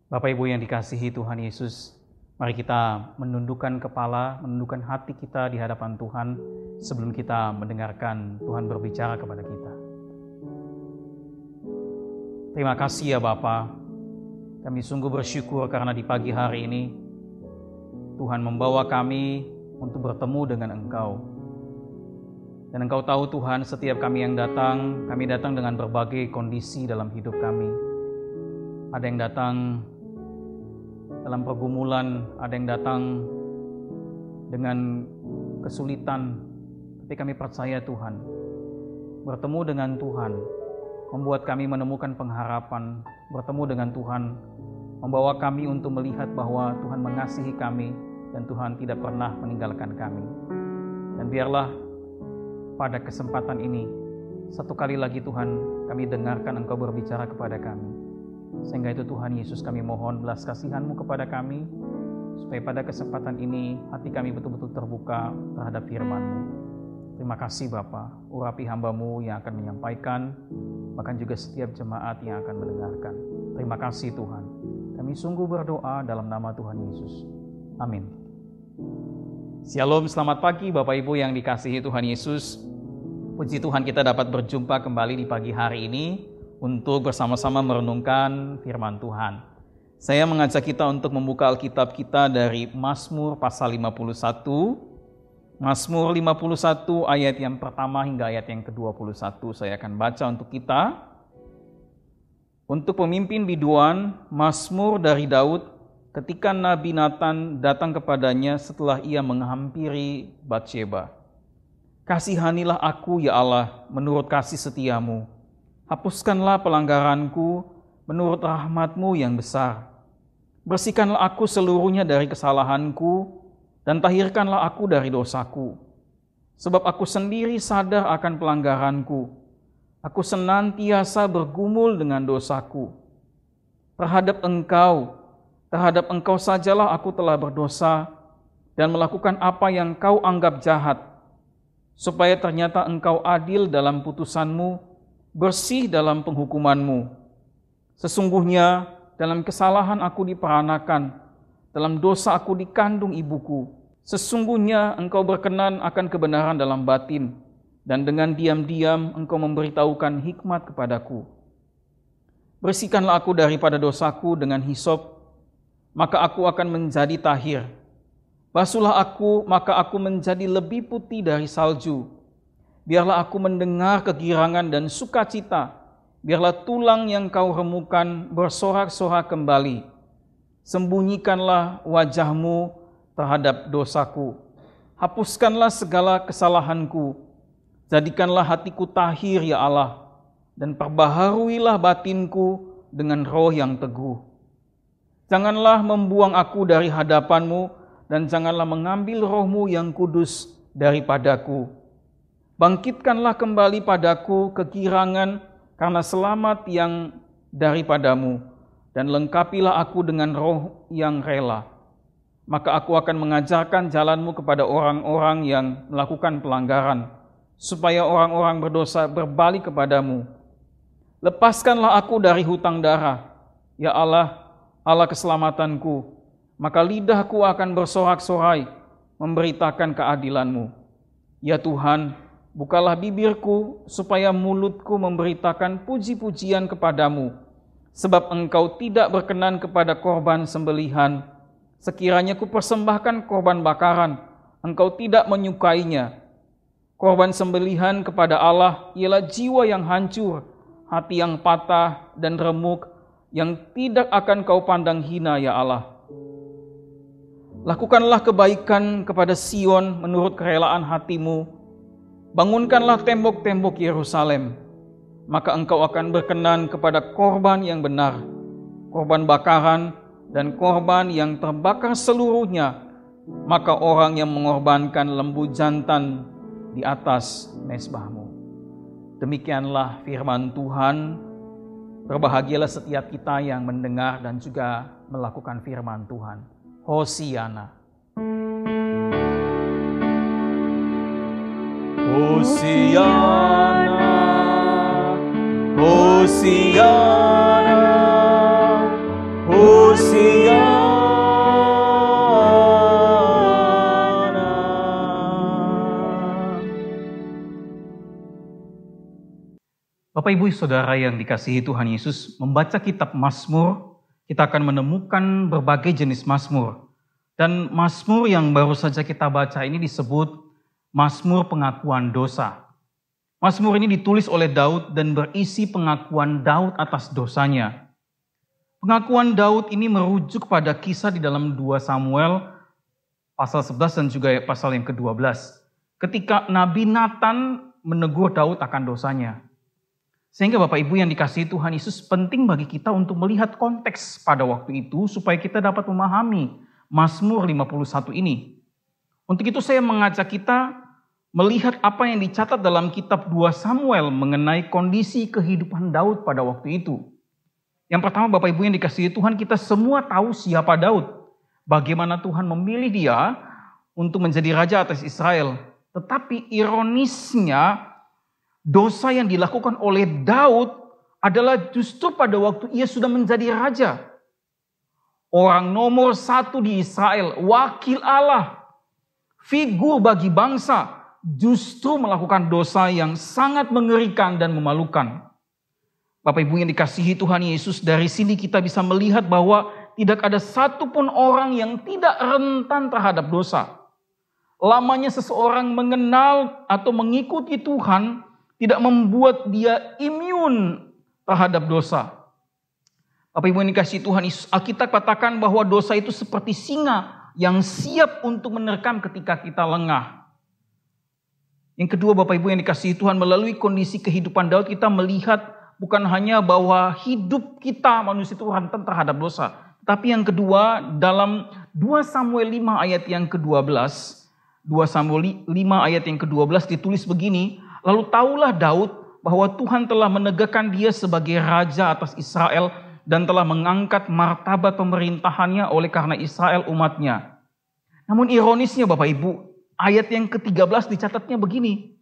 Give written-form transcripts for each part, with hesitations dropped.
Bapak Ibu yang dikasihi Tuhan Yesus, mari kita menundukkan kepala, menundukkan hati kita di hadapan Tuhan sebelum kita mendengarkan Tuhan berbicara kepada kita. Terima kasih ya Bapa, kami sungguh bersyukur karena di pagi hari ini Tuhan membawa kami untuk bertemu dengan Engkau. Dan Engkau tahu Tuhan, setiap kami datang dengan berbagai kondisi dalam hidup kami. Ada yang datang dalam pergumulan, ada yang datang dengan kesulitan. Tapi kami percaya Tuhan, bertemu dengan Tuhan membuat kami menemukan pengharapan. Bertemu dengan Tuhan membawa kami untuk melihat bahwa Tuhan mengasihi kami dan Tuhan tidak pernah meninggalkan kami. Dan biarlah pada kesempatan ini, satu kali lagi Tuhan, kami dengarkan Engkau berbicara kepada kami. Sehingga itu Tuhan Yesus, kami mohon belas kasihan-Mu kepada kami, supaya pada kesempatan ini hati kami betul-betul terbuka terhadap firman-Mu. Terima kasih Bapa, urapi hamba-Mu yang akan menyampaikan, bahkan juga setiap jemaat yang akan mendengarkan. Terima kasih Tuhan. Kami sungguh berdoa dalam nama Tuhan Yesus. Amin. Shalom, selamat pagi Bapak Ibu yang dikasihi Tuhan Yesus. Puji Tuhan kita dapat berjumpa kembali di pagi hari ini untuk bersama-sama merenungkan firman Tuhan. Saya mengajak kita untuk membuka Alkitab kita dari Mazmur pasal 51. Mazmur 51 ayat yang pertama hingga ayat yang ke-21 saya akan baca untuk kita. Untuk pemimpin biduan, Mazmur dari Daud ketika Nabi Nathan datang kepadanya setelah ia menghampiri Batsheba. Kasihanilah aku ya Allah menurut kasih setiamu. Hapuskanlah pelanggaranku menurut rahmat-Mu yang besar. Bersihkanlah aku seluruhnya dari kesalahanku dan tahirkanlah aku dari dosaku. Sebab aku sendiri sadar akan pelanggaranku. Aku senantiasa bergumul dengan dosaku. Terhadap Engkau sajalah aku telah berdosa dan melakukan apa yang Kau anggap jahat, supaya ternyata Engkau adil dalam putusan-Mu, bersih dalam penghukuman-Mu. Sesungguhnya dalam kesalahan aku diperanakan, dalam dosa aku dikandung ibuku. Sesungguhnya Engkau berkenan akan kebenaran dalam batin, dan dengan diam-diam Engkau memberitahukan hikmat kepadaku. Bersihkanlah aku daripada dosaku dengan hisop, maka aku akan menjadi tahir. Basuhlah aku, maka aku menjadi lebih putih dari salju. Biarlah aku mendengar kegirangan dan sukacita. Biarlah tulang yang Kau remukan bersorak-sorak kembali. Sembunyikanlah wajah-Mu terhadap dosaku. Hapuskanlah segala kesalahanku. Jadikanlah hatiku tahir ya Allah, dan perbaharuilah batinku dengan roh yang teguh. Janganlah membuang aku dari hadapan-Mu, dan janganlah mengambil roh-Mu yang kudus daripadaku. Bangkitkanlah kembali padaku kegirangan karena selamat yang daripada-Mu, dan lengkapilah aku dengan roh yang rela. Maka aku akan mengajarkan jalan-Mu kepada orang-orang yang melakukan pelanggaran, supaya orang-orang berdosa berbalik kepadamu. Lepaskanlah aku dari hutang darah, ya Allah, Allah keselamatanku, maka lidahku akan bersorak-sorai memberitakan keadilan-Mu. Ya Tuhan, bukalah bibirku supaya mulutku memberitakan puji-pujian kepadamu, sebab Engkau tidak berkenan kepada korban sembelihan. Sekiranya ku persembahkan korban bakaran, Engkau tidak menyukainya. Korban sembelihan kepada Allah ialah jiwa yang hancur, hati yang patah dan remuk, yang tidak akan Kau pandang hina ya Allah. Lakukanlah kebaikan kepada Sion menurut kerelaan hati-Mu. Bangunkanlah tembok-tembok Yerusalem, maka Engkau akan berkenan kepada korban yang benar, korban bakaran dan korban yang terbakar seluruhnya, maka orang yang mengorbankan lembu jantan di atas mezbah-Mu. Demikianlah firman Tuhan. Berbahagialah setiap kita yang mendengar dan juga melakukan firman Tuhan. Hosiana. Hosiana, Hosiana, Hosiana. Bapak Ibu Saudara yang dikasihi Tuhan Yesus, membaca kitab Mazmur, kita akan menemukan berbagai jenis Mazmur. Dan Mazmur yang baru saja kita baca ini disebut Mazmur pengakuan dosa. Mazmur ini ditulis oleh Daud dan berisi pengakuan Daud atas dosanya. Pengakuan Daud ini merujuk pada kisah di dalam 2 Samuel pasal 11 dan juga pasal yang ke-12. Ketika Nabi Nathan menegur Daud akan dosanya. Sehingga Bapak Ibu yang dikasihi Tuhan Yesus, penting bagi kita untuk melihat konteks pada waktu itu supaya kita dapat memahami Mazmur 51 ini. Untuk itu saya mengajak kita melihat apa yang dicatat dalam kitab 2 Samuel mengenai kondisi kehidupan Daud pada waktu itu. Yang pertama Bapak Ibu yang dikasihi Tuhan, kita semua tahu siapa Daud. Bagaimana Tuhan memilih dia untuk menjadi raja atas Israel. Tetapi ironisnya, dosa yang dilakukan oleh Daud adalah justru pada waktu ia sudah menjadi raja. Orang nomor 1 di Israel, wakil Allah, figur bagi bangsa, justru melakukan dosa yang sangat mengerikan dan memalukan. Bapak Ibu yang dikasihi Tuhan Yesus, dari sini kita bisa melihat bahwa tidak ada satupun orang yang tidak rentan terhadap dosa. Lamanya seseorang mengenal atau mengikuti Tuhan tidak membuat dia imun terhadap dosa. Bapak Ibu yang dikasihi Tuhan Yesus, Alkitab katakan bahwa dosa itu seperti singa yang siap untuk menerkam ketika kita lengah. Yang kedua Bapak Ibu yang dikasihi Tuhan, melalui kondisi kehidupan Daud kita melihat bukan hanya bahwa hidup kita manusia itu rentan terhadap dosa. Tapi yang kedua, dalam 2 Samuel 5 ayat yang ke-12, 2 Samuel 5 ayat yang ke-12 ditulis begini, lalu taulah Daud bahwa Tuhan telah menegakkan dia sebagai raja atas Israel dan telah mengangkat martabat pemerintahannya oleh karena Israel umatnya. Namun ironisnya Bapak Ibu, ayat yang ke-13 dicatatnya begini,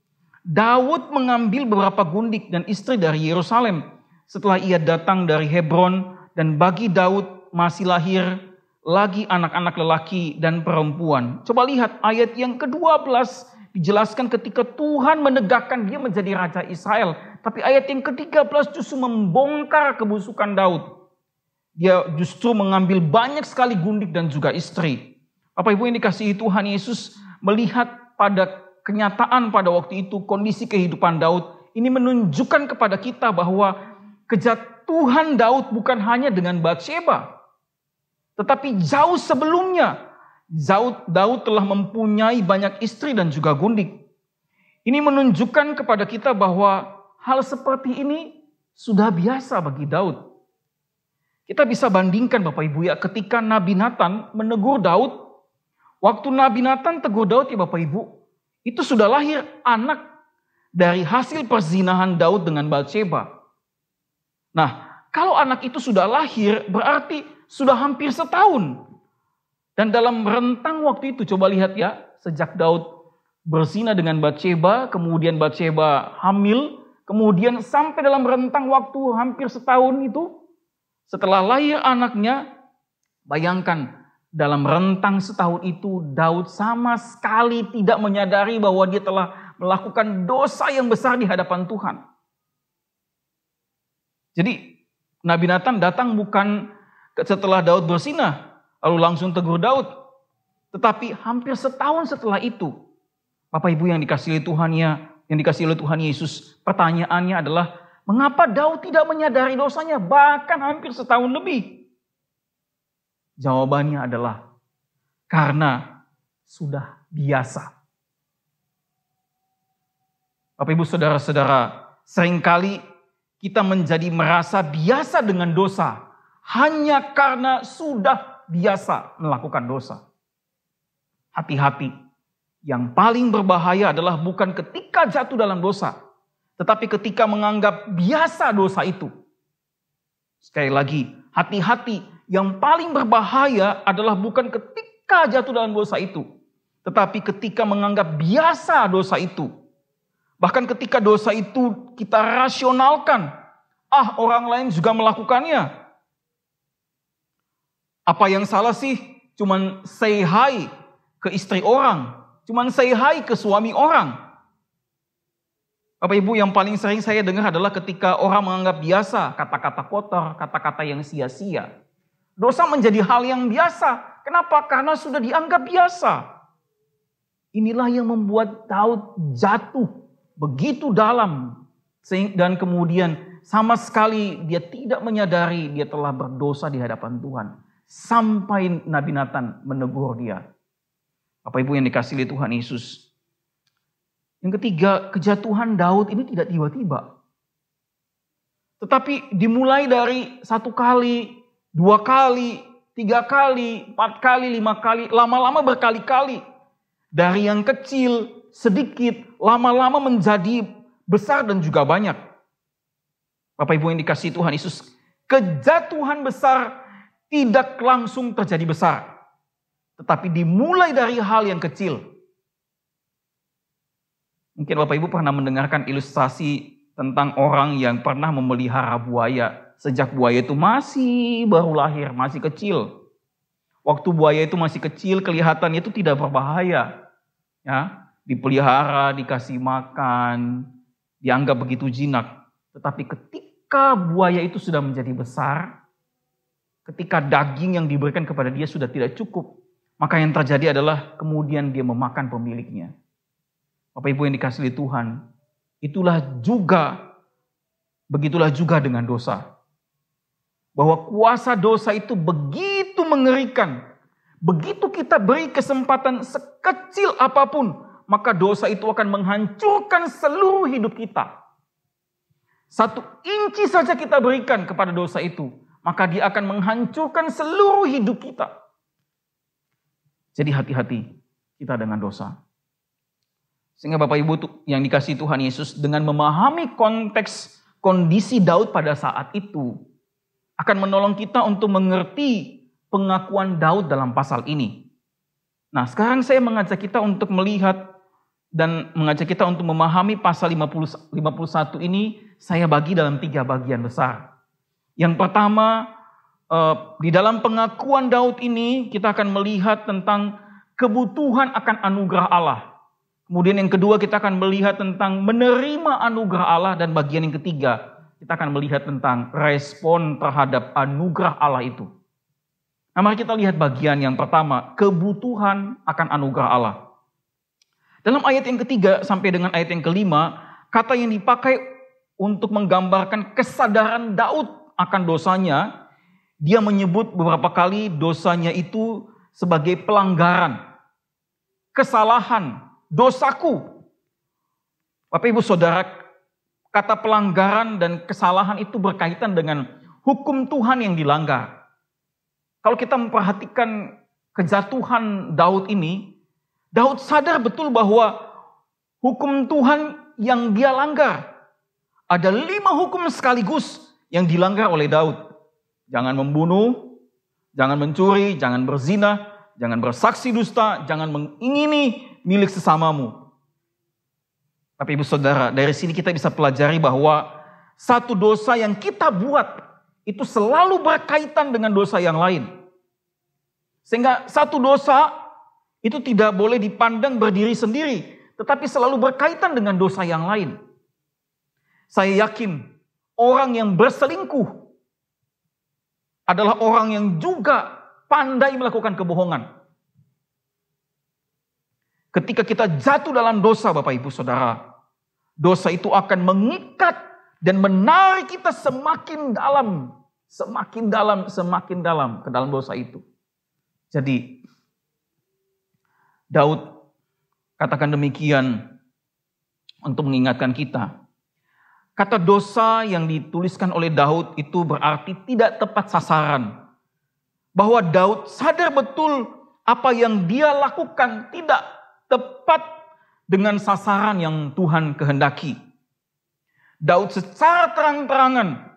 Daud mengambil beberapa gundik dan istri dari Yerusalem setelah ia datang dari Hebron, dan bagi Daud masih lahir lagi anak-anak lelaki dan perempuan. Coba lihat ayat yang ke-12 dijelaskan ketika Tuhan menegakkan dia menjadi raja Israel. Tapi ayat yang ke-13 justru membongkar kebusukan Daud. Dia justru mengambil banyak sekali gundik dan juga istri. Bapak Ibu yang dikasihi Tuhan Yesus, melihat pada kenyataan pada waktu itu kondisi kehidupan Daud, ini menunjukkan kepada kita bahwa kejatuhan Daud bukan hanya dengan Batsheba. Tetapi jauh sebelumnya, Daud telah mempunyai banyak istri dan juga gundik. Ini menunjukkan kepada kita bahwa hal seperti ini sudah biasa bagi Daud. Kita bisa bandingkan Bapak Ibu ya, ketika Nabi Nathan menegur Daud. Waktu Nabi Nathan tegur Daud ya Bapak Ibu, itu sudah lahir anak dari hasil perzinahan Daud dengan Batsheba. Nah, kalau anak itu sudah lahir berarti sudah hampir setahun. Dan dalam rentang waktu itu, coba lihat ya, sejak Daud berzina dengan Batsheba, kemudian Batsheba hamil, kemudian sampai dalam rentang waktu hampir setahun itu, setelah lahir anaknya, bayangkan dalam rentang setahun itu Daud sama sekali tidak menyadari bahwa dia telah melakukan dosa yang besar di hadapan Tuhan. Jadi Nabi Nathan datang bukan setelah Daud berzina, lalu langsung tegur Daud. Tetapi hampir setahun setelah itu, Bapak Ibu yang dikasihi oleh Tuhan Yesus, pertanyaannya adalah, mengapa Daud tidak menyadari dosanya bahkan hampir setahun lebih? Jawabannya adalah, karena sudah biasa. Bapak Ibu saudara-saudara, seringkali kita menjadi merasa biasa dengan dosa hanya karena sudah biasa melakukan dosa. Hati-hati, yang paling berbahaya adalah bukan ketika jatuh dalam dosa, tetapi ketika menganggap biasa dosa itu. Sekali lagi, hati-hati, yang paling berbahaya adalah bukan ketika jatuh dalam dosa itu, tetapi ketika menganggap biasa dosa itu. Bahkan ketika dosa itu kita rasionalkan, orang lain juga melakukannya. Apa yang salah sih? Cuman say hi ke istri orang, cuman say hi ke suami orang. Bapak Ibu, yang paling sering saya dengar adalah ketika orang menganggap biasa kata-kata kotor, kata-kata yang sia-sia. Dosa menjadi hal yang biasa. Kenapa? Karena sudah dianggap biasa. Inilah yang membuat Daud jatuh begitu dalam. Dan kemudian sama sekali dia tidak menyadari dia telah berdosa di hadapan Tuhan. Sampai Nabi Nathan menegur dia. Bapak Ibu yang dikasihi oleh Tuhan Yesus. Yang ketiga, kejatuhan Daud ini tidak tiba-tiba. Tetapi dimulai dari 1 kali, 2 kali, 3 kali, 4 kali, 5 kali, lama-lama berkali-kali. Dari yang kecil, sedikit, lama-lama menjadi besar dan juga banyak. Bapak Ibu yang dikasihi Tuhan Yesus, kejatuhan besar tidak langsung terjadi besar. Tetapi dimulai dari hal yang kecil. Mungkin Bapak Ibu pernah mendengarkan ilustrasi tentang orang yang pernah memelihara buaya. Sejak buaya itu masih baru lahir, masih kecil. Waktu buaya itu masih kecil, kelihatannya itu tidak berbahaya. Ya, dipelihara, dikasih makan, dianggap begitu jinak. Tetapi ketika buaya itu sudah menjadi besar, ketika daging yang diberikan kepada dia sudah tidak cukup, maka yang terjadi adalah kemudian dia memakan pemiliknya. Bapak Ibu yang dikasihi Tuhan, begitulah juga dengan dosa. Bahwa kuasa dosa itu begitu mengerikan. Begitu kita beri kesempatan sekecil apapun, maka dosa itu akan menghancurkan seluruh hidup kita. 1 inci saja kita berikan kepada dosa itu, maka dia akan menghancurkan seluruh hidup kita. Jadi hati-hati kita dengan dosa. Sehingga Bapak Ibu yang dikasihi Tuhan Yesus, dengan memahami konteks kondisi Daud pada saat itu, akan menolong kita untuk mengerti pengakuan Daud dalam pasal ini. Nah, sekarang saya mengajak kita untuk melihat dan mengajak kita untuk memahami pasal 51 ini, saya bagi dalam 3 bagian besar. Yang pertama, di dalam pengakuan Daud ini, kita akan melihat tentang kebutuhan akan anugerah Allah. Kemudian yang kedua, kita akan melihat tentang menerima anugerah Allah. Dan bagian yang ketiga, kita akan melihat tentang respon terhadap anugerah Allah itu. Nah, mari kita lihat bagian yang pertama, kebutuhan akan anugerah Allah. Dalam ayat yang ketiga sampai dengan ayat yang kelima, kata yang dipakai untuk menggambarkan kesadaran Daud akan dosanya, dia menyebut beberapa kali dosanya itu sebagai pelanggaran, kesalahan, dosaku. Bapak Ibu Saudara, kata pelanggaran dan kesalahan itu berkaitan dengan hukum Tuhan yang dilanggar. Kalau kita memperhatikan kejatuhan Daud ini, Daud sadar betul bahwa hukum Tuhan yang dia langgar. Ada 5 hukum sekaligus yang dilanggar oleh Daud. Jangan membunuh, jangan mencuri, jangan berzina, jangan bersaksi dusta, jangan mengingini milik sesamamu. Tapi Ibu Saudara, dari sini kita bisa pelajari bahwa satu dosa yang kita buat itu selalu berkaitan dengan dosa yang lain. Sehingga satu dosa itu tidak boleh dipandang berdiri sendiri, tetapi selalu berkaitan dengan dosa yang lain. Saya yakin orang yang berselingkuh adalah orang yang juga pandai melakukan kebohongan. Ketika kita jatuh dalam dosa, Bapak Ibu Saudara, dosa itu akan mengikat dan menarik kita semakin dalam, semakin dalam ke dalam dosa itu. Jadi Daud katakan demikian untuk mengingatkan kita. Kata dosa yang dituliskan oleh Daud itu berarti tidak tepat sasaran. Bahwa Daud sadar betul apa yang dia lakukan tidak tepat dengan sasaran yang Tuhan kehendaki. Daud secara terang-terangan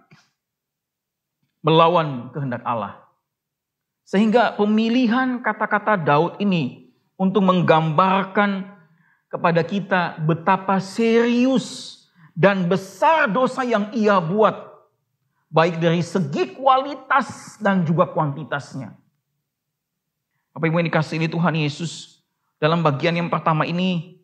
melawan kehendak Allah. Sehingga pemilihan kata-kata Daud ini untuk menggambarkan kepada kita betapa serius dan besar dosa yang ia buat, baik dari segi kualitas dan juga kuantitasnya. Bapak Ibu yang dikasihi Tuhan Yesus, dalam bagian yang pertama ini,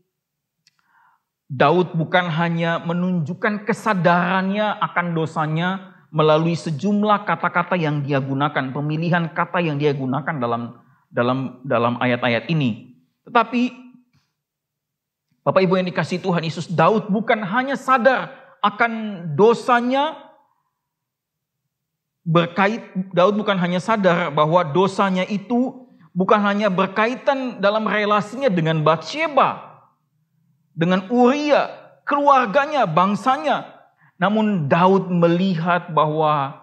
Daud bukan hanya menunjukkan kesadarannya akan dosanya melalui sejumlah kata-kata yang dia gunakan, pemilihan kata yang dia gunakan dalam ayat-ayat ini. Tetapi Bapak Ibu yang dikasihi Tuhan Yesus, Daud bukan hanya sadar akan dosanya, Daud bukan hanya sadar bahwa dosanya itu bukan hanya berkaitan dalam relasinya dengan Batsheba, dengan Uria, keluarganya, bangsanya. Namun Daud melihat bahwa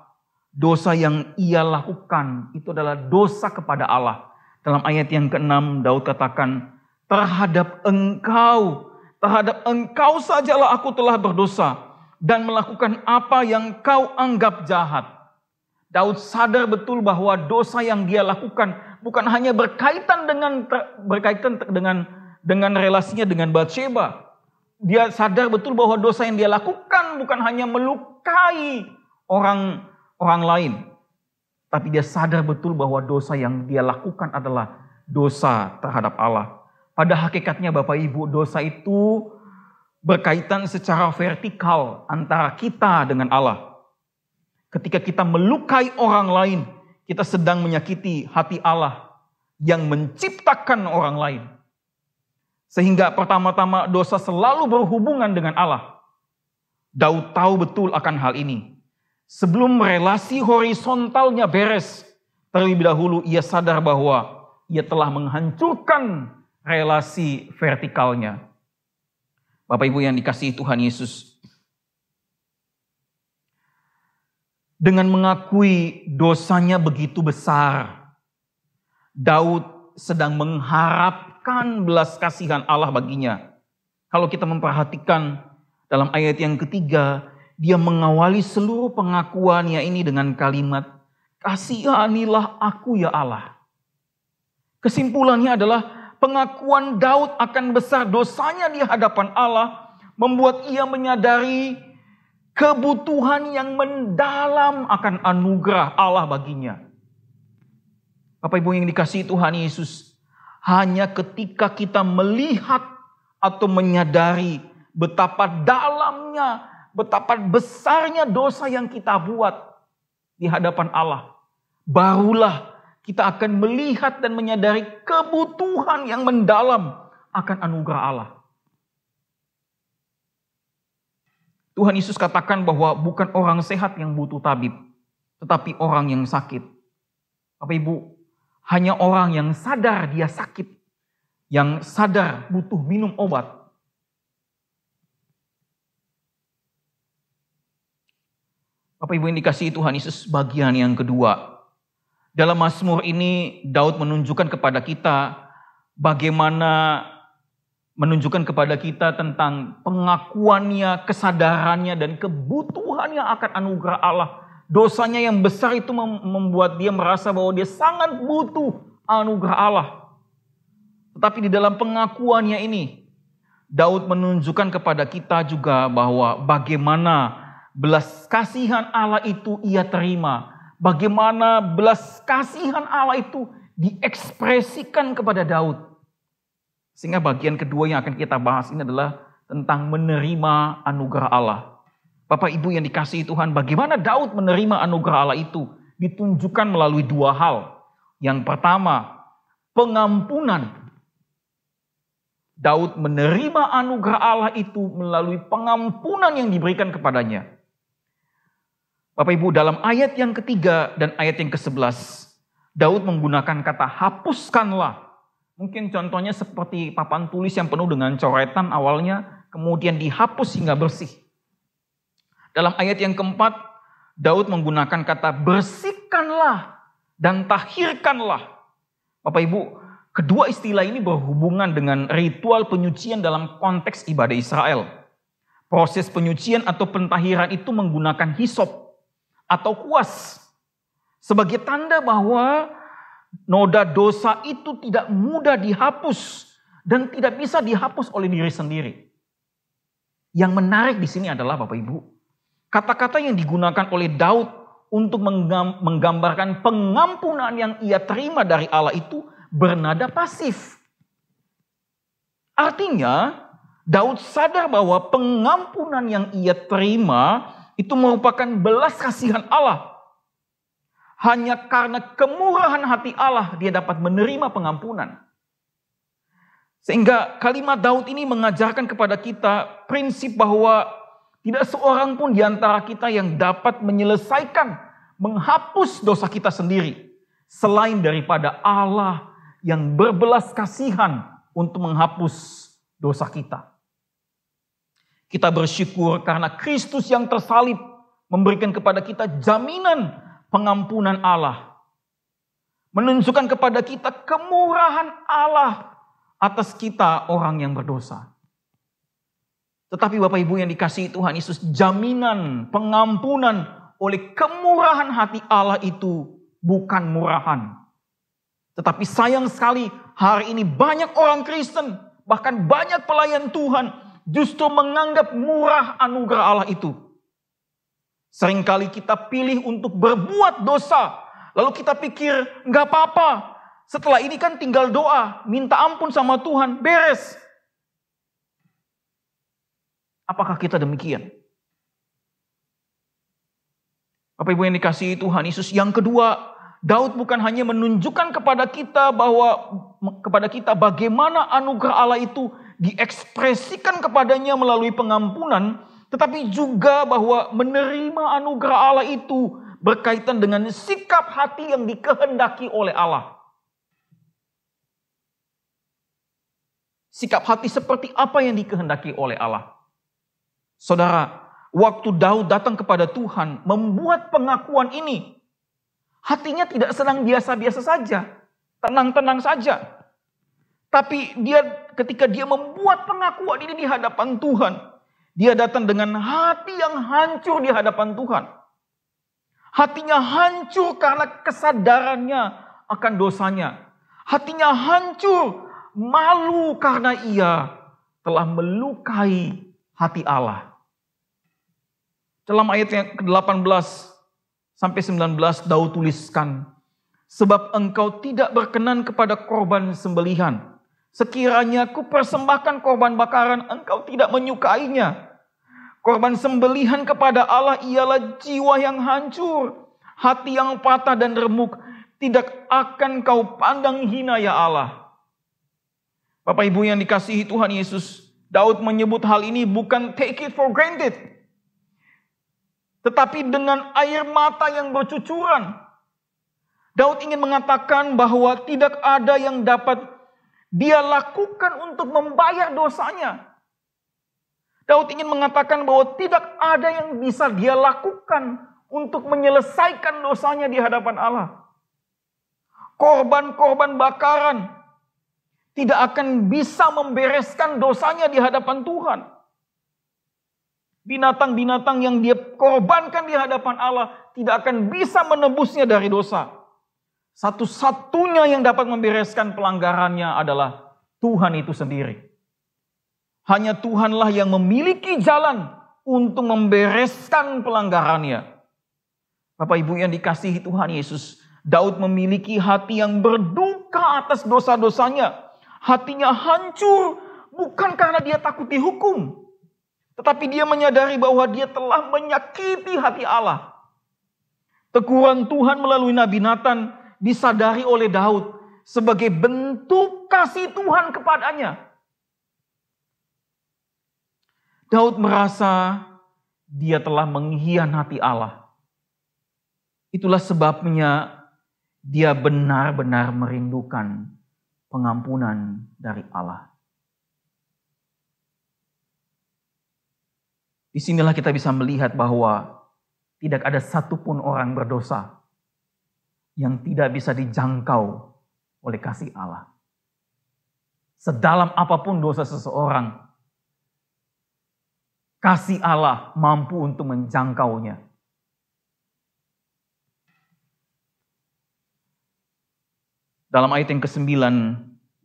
dosa yang ia lakukan itu adalah dosa kepada Allah. Dalam ayat yang ke-6 Daud katakan, terhadap engkau sajalah aku telah berdosa dan melakukan apa yang kau anggap jahat. Daud sadar betul bahwa dosa yang dia lakukan bukan hanya berkaitan dengan relasinya dengan Batsheba. Dia sadar betul bahwa dosa yang dia lakukan bukan hanya melukai orang lain. Tapi dia sadar betul bahwa dosa yang dia lakukan adalah dosa terhadap Allah. Pada hakikatnya Bapak Ibu, dosa itu berkaitan secara vertikal antara kita dengan Allah. Ketika kita melukai orang lain, kita sedang menyakiti hati Allah yang menciptakan orang lain. Sehingga pertama-tama dosa selalu berhubungan dengan Allah. Daud tahu betul akan hal ini. Sebelum relasi horizontalnya beres, terlebih dahulu ia sadar bahwa ia telah menghancurkan relasi vertikalnya. Bapak Ibu yang dikasihi Tuhan Yesus, dengan mengakui dosanya begitu besar, Daud sedang mengharapkan belas kasihan Allah baginya. Kalau kita memperhatikan dalam ayat yang ketiga, dia mengawali seluruh pengakuannya ini dengan kalimat, kasihanilah aku ya Allah. Kesimpulannya adalah pengakuan Daud akan besar dosanya di hadapan Allah membuat ia menyadari kebutuhan yang mendalam akan anugerah Allah baginya. Bapak Ibu yang dikasihi Tuhan Yesus, hanya ketika kita melihat atau menyadari betapa dalamnya, betapa besarnya dosa yang kita buat di hadapan Allah, barulah kita akan melihat dan menyadari kebutuhan yang mendalam akan anugerah Allah. Tuhan Yesus katakan bahwa bukan orang sehat yang butuh tabib, tetapi orang yang sakit. Bapak Ibu, hanya orang yang sadar dia sakit, yang sadar butuh minum obat. Bapak Ibu yang dikasihi Tuhan Yesus, bagian yang kedua. Dalam Mazmur ini Daud menunjukkan kepada kita bagaimana menunjukkan kepada kita tentang pengakuannya, kesadarannya dan kebutuhannya akan anugerah Allah. Dosanya yang besar itu membuat dia merasa bahwa dia sangat butuh anugerah Allah. Tetapi di dalam pengakuannya ini, Daud menunjukkan kepada kita juga bahwa bagaimana belas kasihan Allah itu ia terima. Bagaimana belas kasihan Allah itu diekspresikan kepada Daud. Sehingga bagian kedua yang akan kita bahas ini adalah tentang menerima anugerah Allah. Bapak Ibu yang dikasihi Tuhan, bagaimana Daud menerima anugerah Allah itu ditunjukkan melalui dua hal. Yang pertama, pengampunan. Daud menerima anugerah Allah itu melalui pengampunan yang diberikan kepadanya. Bapak Ibu, dalam ayat yang ketiga dan ayat yang ke-11, Daud menggunakan kata hapuskanlah. Mungkin contohnya seperti papan tulis yang penuh dengan coretan awalnya, kemudian dihapus hingga bersih. Dalam ayat yang keempat, Daud menggunakan kata bersihkanlah dan tahirkanlah. Bapak Ibu, kedua istilah ini berhubungan dengan ritual penyucian dalam konteks ibadah Israel. Proses penyucian atau pentahiran itu menggunakan hisop atau kuas sebagai tanda bahwa noda dosa itu tidak mudah dihapus dan tidak bisa dihapus oleh diri sendiri. Yang menarik di sini adalah Bapak Ibu, kata-kata yang digunakan oleh Daud untuk menggambarkan pengampunan yang ia terima dari Allah itu bernada pasif. Artinya Daud sadar bahwa pengampunan yang ia terima itu merupakan belas kasihan Allah. Hanya karena kemurahan hati Allah dia dapat menerima pengampunan. Sehingga kalimat Daud ini mengajarkan kepada kita prinsip bahwa tidak seorang pun di antara kita yang dapat menyelesaikan, menghapus dosa kita sendiri. Selain daripada Allah yang berbelas kasihan untuk menghapus dosa kita. Kita bersyukur karena Kristus yang tersalib memberikan kepada kita jaminan pengampunan Allah. Menunjukkan kepada kita kemurahan Allah atas kita orang yang berdosa. Tetapi Bapak Ibu yang dikasihi Tuhan Yesus, jaminan pengampunan oleh kemurahan hati Allah itu bukan murahan. Tetapi sayang sekali hari ini banyak orang Kristen, bahkan banyak pelayan Tuhan justru menganggap murah anugerah Allah itu. Seringkali kita pilih untuk berbuat dosa, lalu kita pikir nggak apa-apa. Setelah ini kan tinggal doa, minta ampun sama Tuhan, beres. Apakah kita demikian? Bapak Ibu yang dikasihi Tuhan Yesus, yang kedua, Daud bukan hanya menunjukkan kepada kita bagaimana anugerah Allah itu diekspresikan kepadanya melalui pengampunan, tetapi juga bahwa menerima anugerah Allah itu berkaitan dengan sikap hati yang dikehendaki oleh Allah. Sikap hati seperti apa yang dikehendaki oleh Allah? Saudara, waktu Daud datang kepada Tuhan membuat pengakuan ini, hatinya tidak senang biasa-biasa saja, tenang-tenang saja. Tapi ketika dia membuat pengakuan ini di hadapan Tuhan, dia datang dengan hati yang hancur di hadapan Tuhan. Hatinya hancur karena kesadarannya akan dosanya. Hatinya hancur, malu karena ia telah melukai hati Allah. Dalam ayat yang ke-18 sampai 19 Daud tuliskan, sebab engkau tidak berkenan kepada korban sembelihan. Sekiranya ku persembahkan korban bakaran, engkau tidak menyukainya. Korban sembelihan kepada Allah ialah jiwa yang hancur, hati yang patah dan remuk. Tidak akan kau pandang hina ya Allah. Bapak Ibu yang dikasihi Tuhan Yesus, Daud menyebut hal ini bukan take it for granted, tetapi dengan air mata yang bercucuran. Daud ingin mengatakan bahwa tidak ada yang dapat dia lakukan untuk membayar dosanya. Daud ingin mengatakan bahwa tidak ada yang bisa dia lakukan untuk menyelesaikan dosanya di hadapan Allah. Korban-korban bakaran tidak akan bisa membereskan dosanya di hadapan Tuhan. Binatang-binatang yang dia korbankan di hadapan Allah tidak akan bisa menebusnya dari dosa. Satu-satunya yang dapat membereskan pelanggarannya adalah Tuhan itu sendiri. Hanya Tuhanlah yang memiliki jalan untuk membereskan pelanggarannya. Bapak Ibu yang dikasihi Tuhan Yesus, Daud memiliki hati yang berduka atas dosa-dosanya. Hatinya hancur bukan karena dia takut dihukum, tetapi dia menyadari bahwa dia telah menyakiti hati Allah. Teguran Tuhan melalui Nabi Natan disadari oleh Daud sebagai bentuk kasih Tuhan kepadanya. Daud merasa dia telah mengkhianati Allah. Itulah sebabnya dia benar-benar merindukan pengampunan dari Allah. Disinilah kita bisa melihat bahwa tidak ada satupun orang berdosa yang tidak bisa dijangkau oleh kasih Allah. Sedalam apapun dosa seseorang, kasih Allah mampu untuk menjangkaunya. Dalam ayat yang ke-9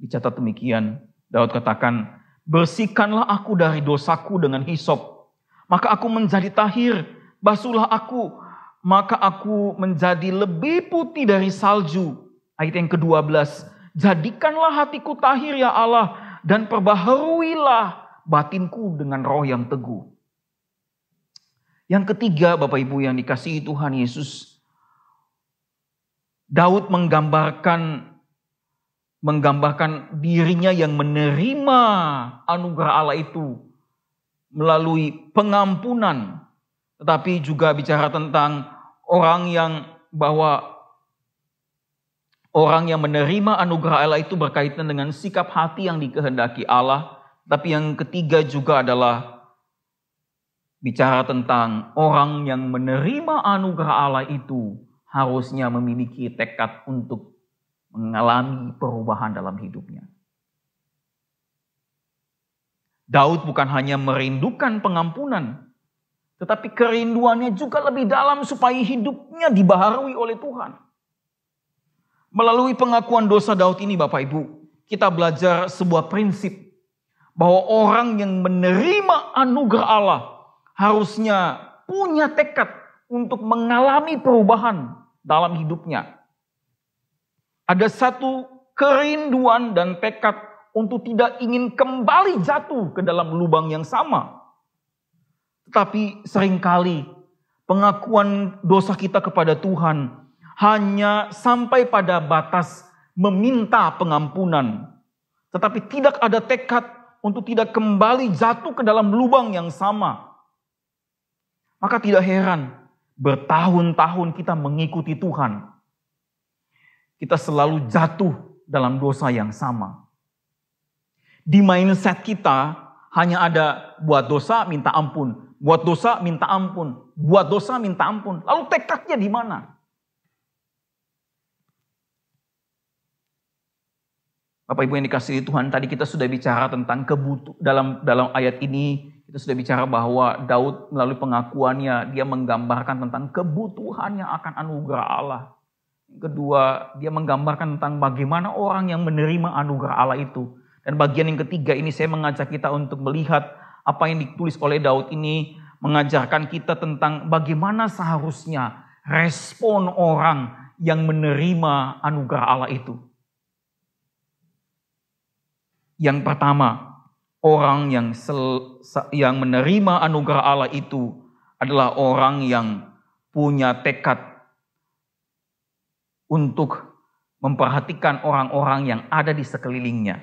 dicatat demikian, Daud katakan, bersihkanlah aku dari dosaku dengan hisop, maka aku menjadi tahir, basuhlah aku, maka aku menjadi lebih putih dari salju. Ayat yang ke-12, jadikanlah hatiku tahir ya Allah, dan perbaharuilah batinku dengan roh yang teguh. Yang ketiga, Bapak Ibu yang dikasihi Tuhan Yesus, Daud menggambarkan dirinya yang menerima anugerah Allah itu melalui pengampunan, tetapi juga bicara tentang orang yang menerima anugerah Allah itu berkaitan dengan sikap hati yang dikehendaki Allah. Tapi yang ketiga juga adalah bicara tentang orang yang menerima anugerah Allah itu harusnya memiliki tekad untuk mengalami perubahan dalam hidupnya. Daud bukan hanya merindukan pengampunan, tetapi kerinduannya juga lebih dalam supaya hidupnya dibaharui oleh Tuhan. Melalui pengakuan dosa Daud ini, Bapak Ibu, kita belajar sebuah prinsip bahwa orang yang menerima anugerah Allah harusnya punya tekad untuk mengalami perubahan dalam hidupnya. Ada satu kerinduan dan tekad untuk tidak ingin kembali jatuh ke dalam lubang yang sama. Tetapi seringkali pengakuan dosa kita kepada Tuhan hanya sampai pada batas meminta pengampunan. Tetapi tidak ada tekad untuk tidak kembali jatuh ke dalam lubang yang sama. Maka tidak heran bertahun-tahun kita mengikuti Tuhan, kita selalu jatuh dalam dosa yang sama. Di mindset kita hanya ada buat dosa minta ampun, buat dosa minta ampun, buat dosa minta ampun. Lalu tekadnya di mana? Bapak Ibu yang dikasihi Tuhan, tadi kita sudah bicara tentang dalam ayat ini kita sudah bicara bahwa Daud melalui pengakuannya dia menggambarkan tentang kebutuhannya akan anugerah Allah. Kedua, dia menggambarkan tentang bagaimana orang yang menerima anugerah Allah itu. Dan bagian yang ketiga ini saya mengajak kita untuk melihat apa yang ditulis oleh Daud ini, mengajarkan kita tentang bagaimana seharusnya respon orang yang menerima anugerah Allah itu. Yang pertama, orang yang menerima anugerah Allah itu adalah orang yang punya tekad untuk memperhatikan orang-orang yang ada di sekelilingnya.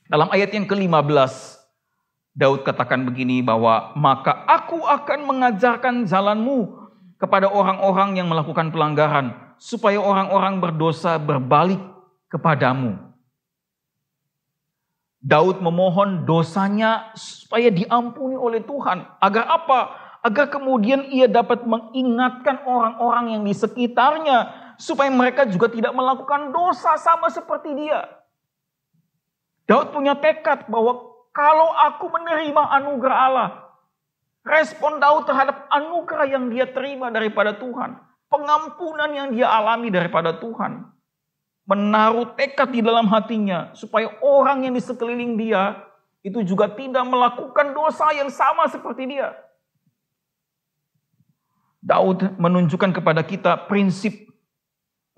Dalam ayat yang ke-15, Daud katakan begini bahwa maka aku akan mengajarkan jalanmu kepada orang-orang yang melakukan pelanggaran, supaya orang-orang berdosa berbalik kepadamu. Daud memohon dosanya supaya diampuni oleh Tuhan. Agar apa? Agar kemudian ia dapat mengingatkan orang-orang yang di sekitarnya, supaya mereka juga tidak melakukan dosa sama seperti dia. Daud punya tekad bahwa kalau aku menerima anugerah Allah, respon Daud terhadap anugerah yang dia terima daripada Tuhan, pengampunan yang dia alami daripada Tuhan, menaruh tekad di dalam hatinya supaya orang yang di sekeliling dia itu juga tidak melakukan dosa yang sama seperti dia. Daud menunjukkan kepada kita prinsip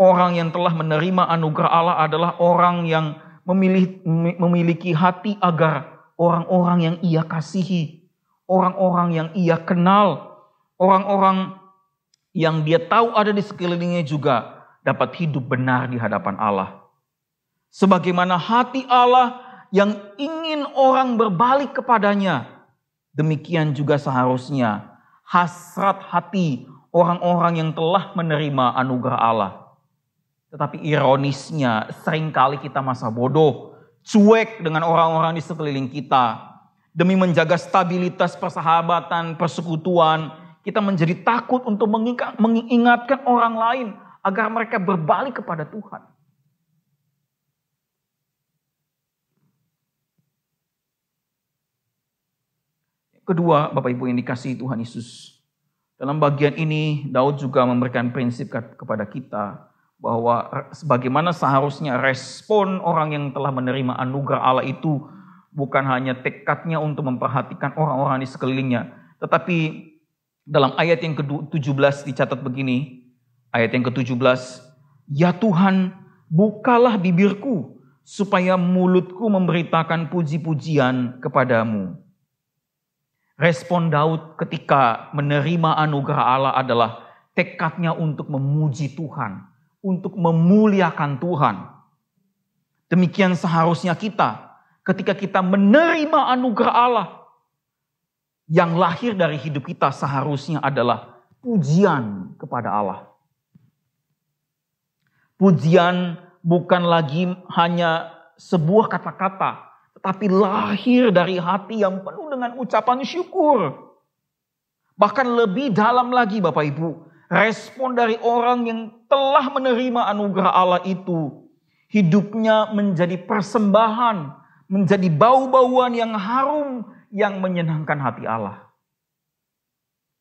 orang yang telah menerima anugerah Allah adalah orang yang memiliki hati agar orang-orang yang ia kasihi, orang-orang yang ia kenal, orang-orang yang dia tahu ada di sekelilingnya juga dapat hidup benar di hadapan Allah. Sebagaimana hati Allah yang ingin orang berbalik kepadanya, demikian juga seharusnya hasrat hati orang-orang yang telah menerima anugerah Allah. Tetapi ironisnya seringkali kita masa bodoh, cuek dengan orang-orang di sekeliling kita. Demi menjaga stabilitas persahabatan, persekutuan, kita menjadi takut untuk mengingatkan orang lain agar mereka berbalik kepada Tuhan. Kedua, Bapak Ibu yang dikasihi Tuhan Yesus, dalam bagian ini Daud juga memberikan prinsip kepada kita bahwa sebagaimana seharusnya respon orang yang telah menerima anugerah Allah itu bukan hanya tekadnya untuk memperhatikan orang-orang di sekelilingnya, tetapi dalam ayat yang ke-17 dicatat begini, ayat yang ke-17, ya Tuhan, bukalah bibirku supaya mulutku memberitakan puji-pujian kepadamu. Respon Daud ketika menerima anugerah Allah adalah tekadnya untuk memuji Tuhan, untuk memuliakan Tuhan. Demikian seharusnya kita ketika kita menerima anugerah Allah, yang lahir dari hidup kita seharusnya adalah pujian kepada Allah. Pujian bukan lagi hanya sebuah kata-kata, tetapi lahir dari hati yang penuh dengan ucapan syukur. Bahkan lebih dalam lagi Bapak Ibu, respon dari orang yang telah menerima anugerah Allah itu, hidupnya menjadi persembahan, menjadi bau-bauan yang harum, yang menyenangkan hati Allah.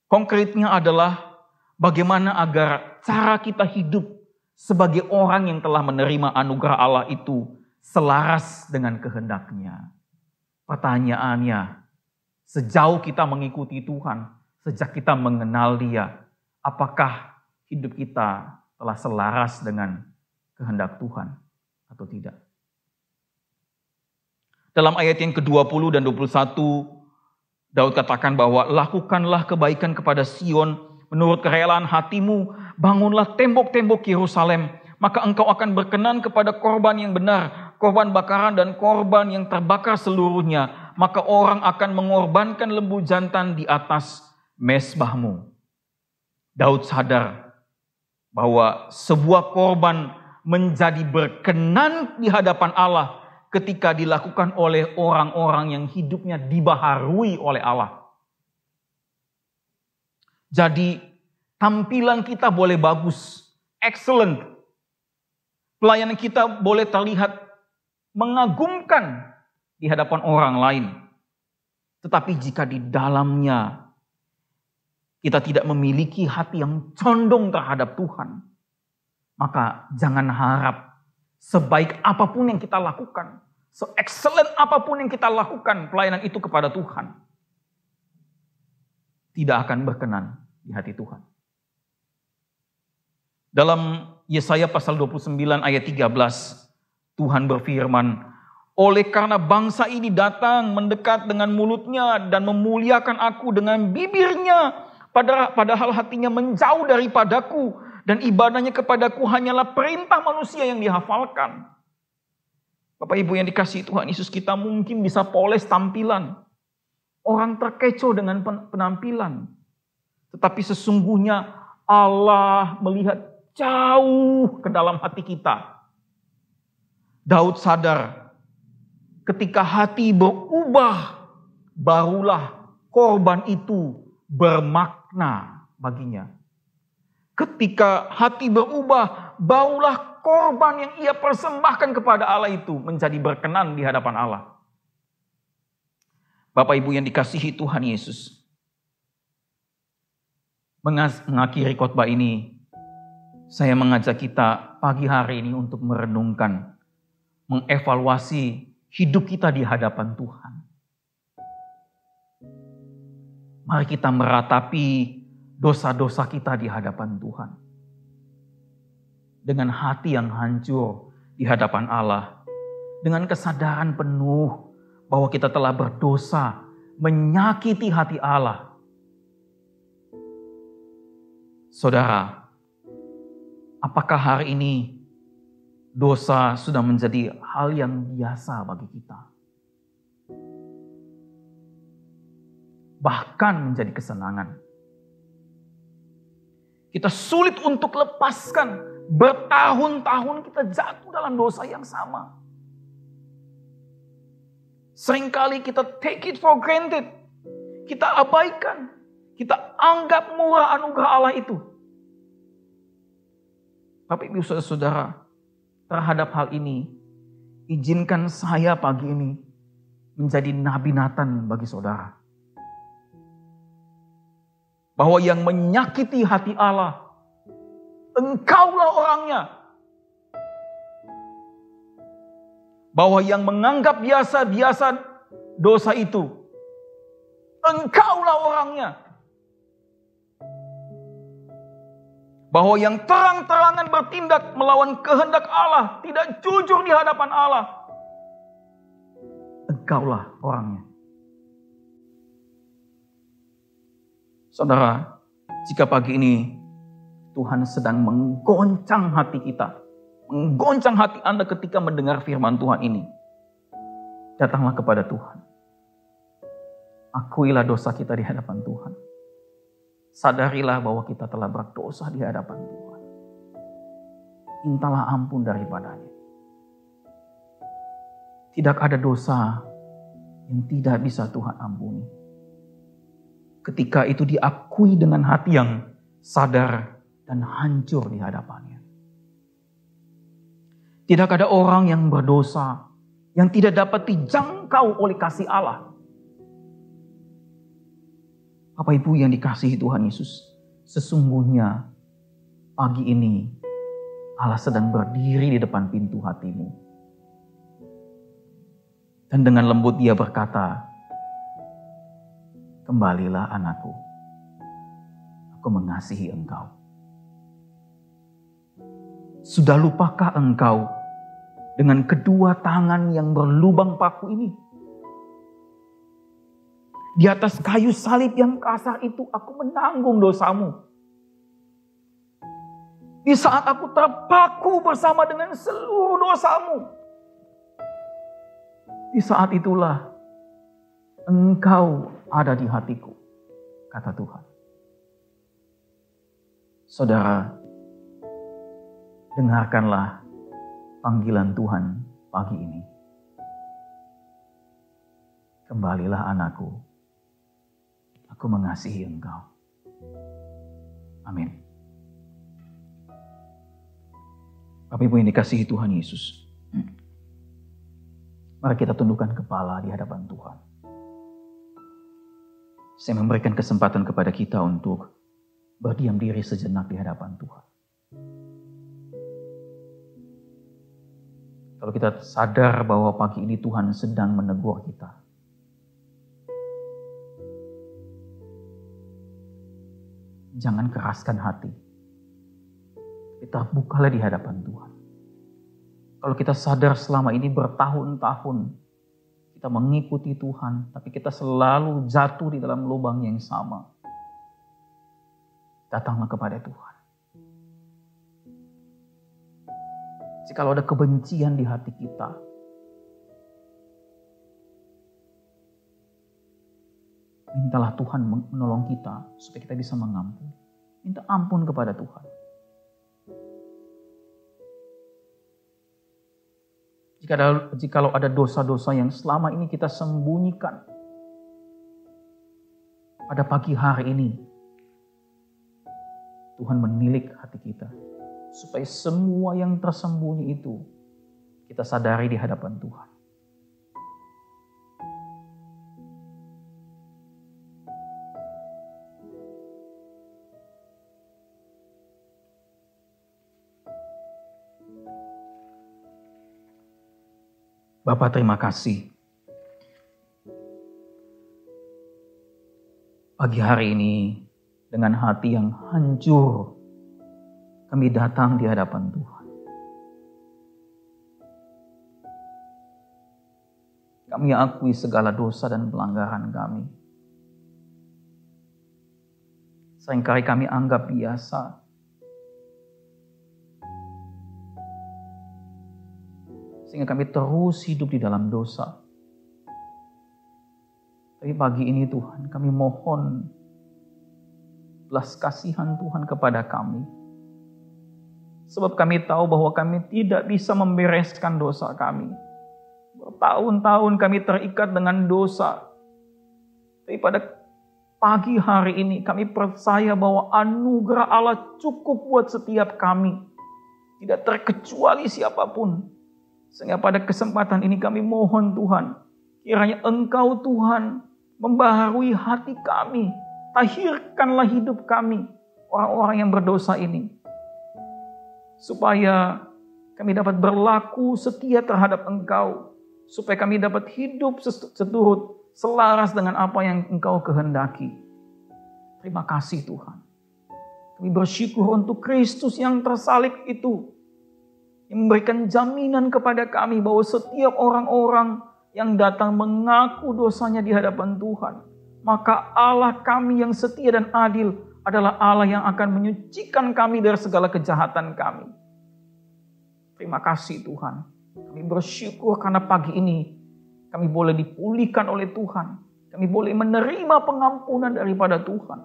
Konkretnya adalah bagaimana agar cara kita hidup sebagai orang yang telah menerima anugerah Allah itu selaras dengan kehendaknya. Pertanyaannya, sejauh kita mengikuti Tuhan, sejak kita mengenal Dia, apakah hidup kita telah selaras dengan kehendak Tuhan atau tidak? Dalam ayat yang ke-20 dan 21, Daud katakan bahwa lakukanlah kebaikan kepada Sion menurut kerelaan hatimu, bangunlah tembok-tembok Yerusalem, maka engkau akan berkenan kepada korban yang benar, korban bakaran dan korban yang terbakar seluruhnya, maka orang akan mengorbankan lembu jantan di atas mezbahmu. Daud sadar bahwa sebuah korban menjadi berkenan di hadapan Allah ketika dilakukan oleh orang-orang yang hidupnya dibaharui oleh Allah. Jadi tampilan kita boleh bagus, excellent. Pelayanan kita boleh terlihat mengagumkan di hadapan orang lain. Tetapi jika di dalamnya kita tidak memiliki hati yang condong terhadap Tuhan, maka jangan harap sebaik apapun yang kita lakukan, se-excellent apapun yang kita lakukan, pelayanan itu kepada Tuhan tidak akan berkenan di hati Tuhan. Dalam Yesaya pasal 29 ayat 13, Tuhan berfirman, oleh karena bangsa ini datang mendekat dengan mulutnya dan memuliakan aku dengan bibirnya, padahal hatinya menjauh daripadaku, dan ibadahnya kepadaku hanyalah perintah manusia yang dihafalkan. Bapak Ibu yang dikasihi Tuhan Yesus, kita mungkin bisa poles tampilan. Orang terkecoh dengan penampilan. Tetapi sesungguhnya Allah melihat jauh ke dalam hati kita. Daud sadar ketika hati berubah, barulah korban itu bermakna baginya. Ketika hati berubah, barulah korban yang ia persembahkan kepada Allah itu menjadi berkenan di hadapan Allah. Bapak Ibu yang dikasihi Tuhan Yesus, mengakhiri khotbah ini, saya mengajak kita pagi hari ini untuk merenungkan, mengevaluasi hidup kita di hadapan Tuhan. Mari kita meratapi dosa-dosa kita di hadapan Tuhan. Dengan hati yang hancur di hadapan Allah. Dengan kesadaran penuh bahwa kita telah berdosa, menyakiti hati Allah. Saudara, apakah hari ini dosa sudah menjadi hal yang biasa bagi kita? Bahkan menjadi kesenangan. Kita sulit untuk lepaskan. Bertahun-tahun kita jatuh dalam dosa yang sama. Seringkali kita take it for granted. Kita abaikan. Kita anggap murah anugerah Allah itu. Bapak Ibu Saudara, terhadap hal ini, izinkan saya pagi ini menjadi Nabi Nathan bagi saudara. Bahwa yang menyakiti hati Allah, engkaulah orangnya. Bahwa yang menganggap biasa-biasa dosa itu, engkaulah orangnya. Bahwa yang terang-terangan bertindak melawan kehendak Allah, tidak jujur di hadapan Allah, Engkaulah orangnya. Saudara, jika pagi ini Tuhan sedang menggoncang hati kita, menggoncang hati Anda ketika mendengar firman Tuhan ini, datanglah kepada Tuhan. Akuilah dosa kita di hadapan Tuhan. Sadarilah bahwa kita telah berdosa di hadapan Tuhan. Mintalah ampun daripadanya. Tidak ada dosa yang tidak bisa Tuhan ampuni. Ketika itu diakui dengan hati yang sadar dan hancur di hadapannya. Tidak ada orang yang berdosa yang tidak dapat dijangkau oleh kasih Allah. Bapak Ibu yang dikasihi Tuhan Yesus, sesungguhnya pagi ini Allah sedang berdiri di depan pintu hatimu. Dan dengan lembut Dia berkata, kembalilah anakku, aku mengasihi engkau. Sudah lupakah engkau dengan kedua tangan yang berlubang paku ini? Di atas kayu salib yang kasar itu aku menanggung dosamu. Di saat aku terpaku bersama dengan seluruh dosamu. Di saat itulah engkau ada di hatiku, kata Tuhan. Saudara, dengarkanlah panggilan Tuhan pagi ini. Kembalilah anakku, aku mengasihi engkau. Amin. Bapak Ibu yang dikasihi Tuhan Yesus, mari kita tundukkan kepala di hadapan Tuhan. Saya memberikan kesempatan kepada kita untuk berdiam diri sejenak di hadapan Tuhan. Kalau kita sadar bahwa pagi ini Tuhan sedang menegur kita, jangan keraskan hati. Kita bukalah di hadapan Tuhan. Kalau kita sadar selama ini bertahun-tahun kita mengikuti Tuhan, tapi kita selalu jatuh di dalam lubang yang sama, datanglah kepada Tuhan. Jikalau ada kebencian di hati kita, mintalah Tuhan menolong kita supaya kita bisa mengampuni. Minta ampun kepada Tuhan. Jikalau ada dosa-dosa yang selama ini kita sembunyikan, pada pagi hari ini Tuhan menilik hati kita, supaya semua yang tersembunyi itu kita sadari di hadapan Tuhan. Bapa, terima kasih. Pagi hari ini dengan hati yang hancur kami datang di hadapan Tuhan. Kami akui segala dosa dan pelanggaran kami. Seringkali kami anggap biasa. Sehingga kami terus hidup di dalam dosa. Tapi pagi ini Tuhan, kami mohon belas kasihan Tuhan kepada kami. Sebab kami tahu bahwa kami tidak bisa membereskan dosa kami. Bertahun-tahun kami terikat dengan dosa. Tapi pada pagi hari ini kami percaya bahwa anugerah Allah cukup buat setiap kami. Tidak terkecuali siapapun. Sehingga pada kesempatan ini kami mohon Tuhan, kiranya Engkau Tuhan membaharui hati kami. Tahirkanlah hidup kami, orang-orang yang berdosa ini. Supaya kami dapat berlaku setia terhadap Engkau. Supaya kami dapat hidup seturut, selaras dengan apa yang Engkau kehendaki. Terima kasih Tuhan. Kami bersyukur untuk Kristus yang tersalib itu. Yang memberikan jaminan kepada kami bahwa setiap orang-orang yang datang mengaku dosanya di hadapan Tuhan, maka Allah kami yang setia dan adil adalah Allah yang akan menyucikan kami dari segala kejahatan kami. Terima kasih Tuhan. Kami bersyukur karena pagi ini kami boleh dipulihkan oleh Tuhan. Kami boleh menerima pengampunan daripada Tuhan.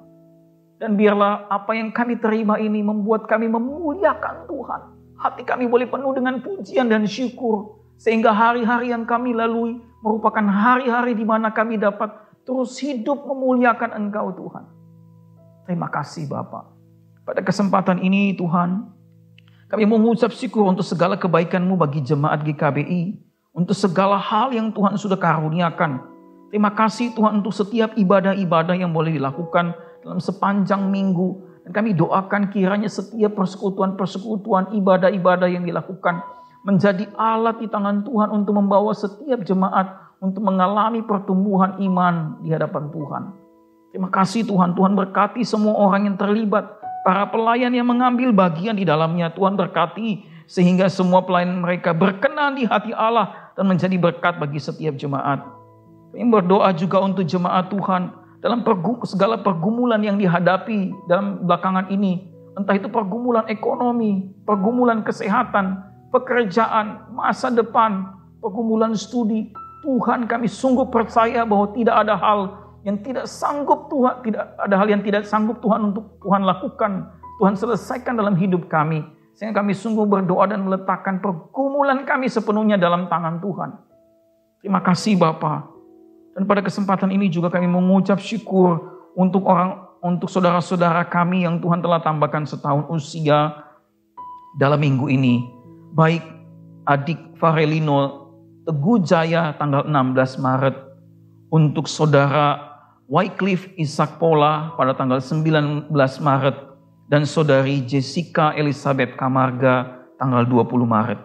Dan biarlah apa yang kami terima ini membuat kami memuliakan Tuhan. Hati kami boleh penuh dengan pujian dan syukur. Sehingga hari-hari yang kami lalui merupakan hari-hari di mana kami dapat terus hidup memuliakan Engkau Tuhan. Terima kasih Bapa. Pada kesempatan ini Tuhan, kami mengucap syukur untuk segala kebaikan-Mu bagi jemaat GKBI. Untuk segala hal yang Tuhan sudah karuniakan. Terima kasih Tuhan untuk setiap ibadah-ibadah yang boleh dilakukan dalam sepanjang minggu. Dan kami doakan kiranya setiap persekutuan-persekutuan ibadah-ibadah yang dilakukan menjadi alat di tangan Tuhan untuk membawa setiap jemaat untuk mengalami pertumbuhan iman di hadapan Tuhan. Terima kasih Tuhan. Tuhan berkati semua orang yang terlibat. Para pelayan yang mengambil bagian di dalamnya. Tuhan berkati sehingga semua pelayan mereka berkenan di hati Allah dan menjadi berkat bagi setiap jemaat. Kami berdoa juga untuk jemaat Tuhan dalam segala pergumulan yang dihadapi dalam belakangan ini. Entah itu pergumulan ekonomi, pergumulan kesehatan, pekerjaan, masa depan, pergumulan studi. Tuhan, kami sungguh percaya bahwa tidak ada hal yang tidak sanggup Tuhan, tidak ada hal yang tidak sanggup Tuhan untuk Tuhan lakukan, Tuhan selesaikan dalam hidup kami. Sehingga kami sungguh berdoa dan meletakkan pergumulan kami sepenuhnya dalam tangan Tuhan. Terima kasih Bapa. Dan pada kesempatan ini juga kami mengucap syukur untuk saudara-saudara kami yang Tuhan telah tambahkan setahun usia dalam minggu ini. Baik adik Farelino Teguh Jaya tanggal 16 Maret. Untuk saudara Wycliffe Ishak Pola pada tanggal 19 Maret. Dan saudari Jessica Elizabeth Kamarga tanggal 20 Maret.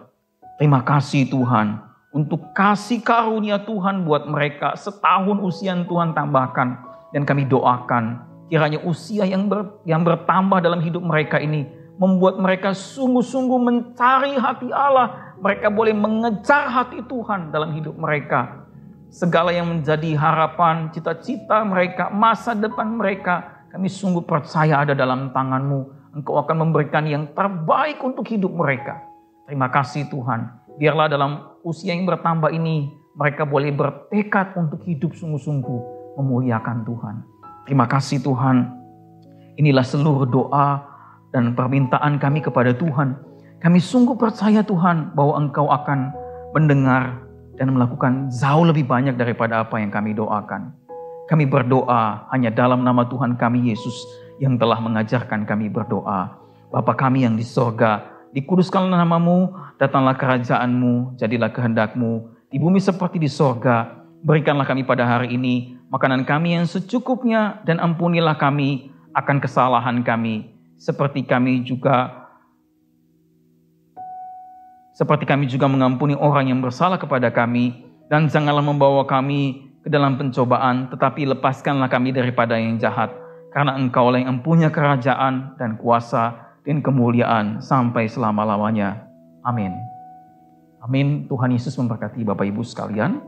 Terima kasih Tuhan untuk kasih karunia Tuhan buat mereka. Setahun usia yang Tuhan tambahkan. Dan kami doakan kiranya usia yang bertambah dalam hidup mereka ini membuat mereka sungguh-sungguh mencari hati Allah. Mereka boleh mengejar hati Tuhan dalam hidup mereka. Segala yang menjadi harapan, cita-cita mereka, masa depan mereka, kami sungguh percaya ada dalam tangan-Mu. Engkau akan memberikan yang terbaik untuk hidup mereka. Terima kasih Tuhan. Biarlah dalam usia yang bertambah ini, mereka boleh bertekad untuk hidup sungguh-sungguh memuliakan Tuhan. Terima kasih Tuhan. Inilah seluruh doa dan permintaan kami kepada Tuhan. Kami sungguh percaya Tuhan bahwa Engkau akan mendengar dan melakukan jauh lebih banyak daripada apa yang kami doakan. Kami berdoa hanya dalam nama Tuhan kami Yesus yang telah mengajarkan kami berdoa. Bapa kami yang di sorga, dikuduskanlah nama-Mu, datanglah kerajaan-Mu, jadilah kehendak-Mu di bumi seperti di sorga. Berikanlah kami pada hari ini makanan kami yang secukupnya, dan ampunilah kami akan kesalahan kami, seperti kami juga mengampuni orang yang bersalah kepada kami. Dan janganlah membawa kami ke dalam pencobaan, tetapi lepaskanlah kami daripada yang jahat. Karena Engkau lah yang mempunyai kerajaan dan kuasa dan kemuliaan sampai selama-lamanya. Amin. Amin. Tuhan Yesus memberkati Bapak Ibu sekalian.